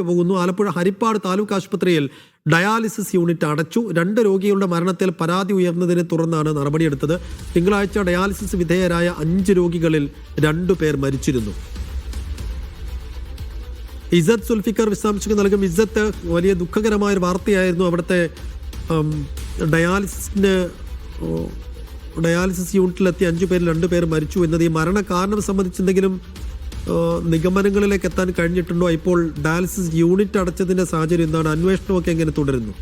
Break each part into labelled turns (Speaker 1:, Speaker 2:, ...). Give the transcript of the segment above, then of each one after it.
Speaker 1: പോകുന്നു. ആലപ്പുഴ ഹരിപ്പാട് താലൂക്ക് ആശുപത്രിയിൽ dialysis unit അടച്ചു. 2 രോഗികളുടെ മരണത്തിൽ പരാതി ഉയർന്നതിനെ തുടർന്നാണ് നടപടിയെടുത്തത്. തിങ്കളാഴ്ച ഡയാലിസിസ് വിധേയരായ 5 രോഗികളിൽ 2 പേർ മരിച്ചിരുന്നു. ഇസത്ത് സുൽഫിക്കർ വിശദാംശങ്ങൾ നൽകും. ഇസത്ത്, വലിയ ദുഃഖകരമായ ഒരു വാർത്തയായിരുന്നു അവിടുത്തെ ഡയാലിസിസ് യൂണിറ്റിലെത്തിയ 5 പേരിൽ 2 പേർ മരിച്ചു എന്നത്. ഈ മരണ കാരണം സംബന്ധിച്ച് എന്തെങ്കിലും നിഗമനങ്ങളിലേക്ക് എത്താൻ കഴിഞ്ഞിട്ടുണ്ടോ? ഇപ്പോൾ ഡയാലിസിസ് യൂണിറ്റ് അടച്ചതിന്റെ സാഹചര്യം എന്താണ്? അന്വേഷണമൊക്കെ എങ്ങനെ തുടരുന്നു?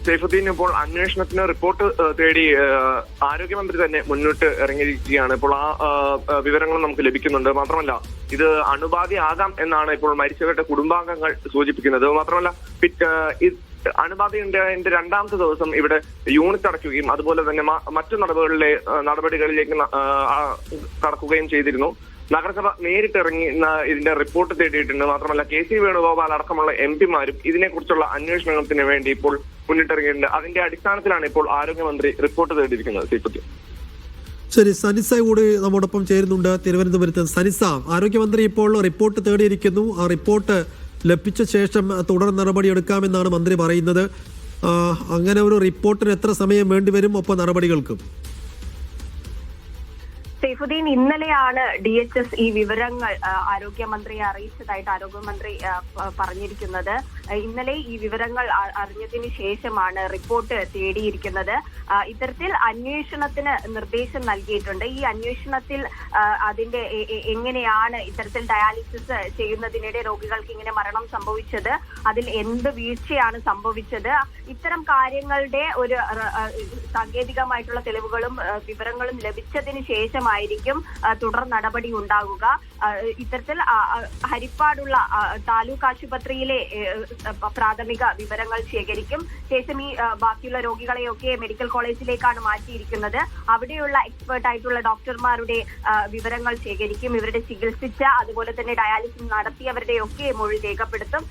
Speaker 2: സൈഫുദ്ദീൻ, ഇപ്പോൾ അന്വേഷണത്തിന് റിപ്പോർട്ട് തേടി ആരോഗ്യമന്ത്രി തന്നെ മുന്നോട്ട് ഇറങ്ങിയിരിക്കുകയാണ്. ഇപ്പോൾ ആ വിവരങ്ങളും നമുക്ക് ലഭിക്കുന്നുണ്ട്. മാത്രമല്ല, ഇത് അണുബാധയാകാം എന്നാണ് ഇപ്പോൾ മരിച്ചവരുടെ കുടുംബാംഗങ്ങൾ സൂചിപ്പിക്കുന്നത്. മാത്രമല്ല, അണുബാധയുണ്ടായതിന്റെ 2ാമത്തെ ദിവസം ഇവിടെ യൂണിറ്റ് അടയ്ക്കുകയും അതുപോലെ തന്നെ മറ്റു നടപടികളിലേക്ക് കടക്കുകയും ചെയ്തിരുന്നു. നഗരസഭ നേരിട്ടിറങ്ങി ഇതിന്റെ റിപ്പോർട്ട് തേടിയിട്ടുണ്ട്. മാത്രമല്ല, KC വേണുഗോപാൽ അടക്കമുള്ള MP-മാരും ഇതിനെക്കുറിച്ചുള്ള അന്വേഷണത്തിന് വേണ്ടി ഇപ്പോൾ മുന്നിട്ടിറങ്ങിയിട്ടുണ്ട്. അതിന്റെ അടിസ്ഥാനത്തിലാണ് ഇപ്പോൾ ആരോഗ്യമന്ത്രി റിപ്പോർട്ട് തേടിയിരിക്കുന്നത്. സീപ്പത്തി
Speaker 1: ശരി, സനിസ കൂടി നമ്മോടൊപ്പം ചേരുന്നുണ്ട് തിരുവനന്തപുരത്ത്. സനിസ, ആരോഗ്യമന്ത്രി ഇപ്പോൾ റിപ്പോർട്ട് തേടിയിരിക്കുന്നു. ആ റിപ്പോർട്ട് ലഭിച്ച ശേഷം തുടർ നടപടി എടുക്കാമെന്നാണ് മന്ത്രി പറയുന്നത്. അങ്ങനെ ഒരു റിപ്പോർട്ടിന് എത്ര സമയം വേണ്ടിവരും? ഒപ്പം നടപടികൾക്കും
Speaker 3: സൈഫുദ്ദീൻ, ഇന്നലെയാണ് DHS ഈ വിവരങ്ങൾ ആരോഗ്യമന്ത്രിയെ അറിയിച്ചതായിട്ട് ആരോഗ്യമന്ത്രി പറഞ്ഞിരിക്കുന്നത്. ഇന്നലെ ഈ വിവരങ്ങൾ അറിഞ്ഞതിന് ശേഷമാണ് റിപ്പോർട്ട് തേടിയിരിക്കുന്നത്. ഇത്തരത്തിൽ അന്വേഷണത്തിന് നിർദ്ദേശം നൽകിയിട്ടുണ്ട്. ഈ അന്വേഷണത്തിൽ അതിന്റെ എങ്ങനെയാണ് ഇത്തരത്തിൽ ഡയാലിസിസ് ചെയ്യുന്നതിനിടെ രോഗികൾക്ക് ഇങ്ങനെ മരണം സംഭവിച്ചത്, അതിൽ എന്ത് വീഴ്ചയാണ് സംഭവിച്ചത്, ഇത്തരം കാര്യങ്ങളുടെ ഒരു സാങ്കേതികമായിട്ടുള്ള തെളിവുകളും വിവരങ്ങളും ലഭിച്ചതിന് ശേഷമായിരിക്കും തുടർ നടപടി ഉണ്ടാകുക. ഇത്തരത്തിൽ ഹരിപ്പാടുള്ള താലൂക്ക് ആശുപത്രിയിലെ പ്രാഥമിക വിവരങ്ങൾ ശേഖരിക്കും. ശേഷം ഈ ബാക്കിയുള്ള രോഗികളെയൊക്കെ മെഡിക്കൽ കോളേജിലേക്കാണ് മാറ്റിയിരിക്കുന്നത്. അവിടെയുള്ള എക്സ്പേർട്ട് ആയിട്ടുള്ള ഡോക്ടർമാരുടെ വിവരങ്ങൾ ശേഖരിക്കും. ഇവരുടെ ചികിത്സിച്ച അതുപോലെ തന്നെ ഡയാലിസിസ് നടത്തിയവരുടെയൊക്കെ മൊഴി രേഖപ്പെടുത്തും.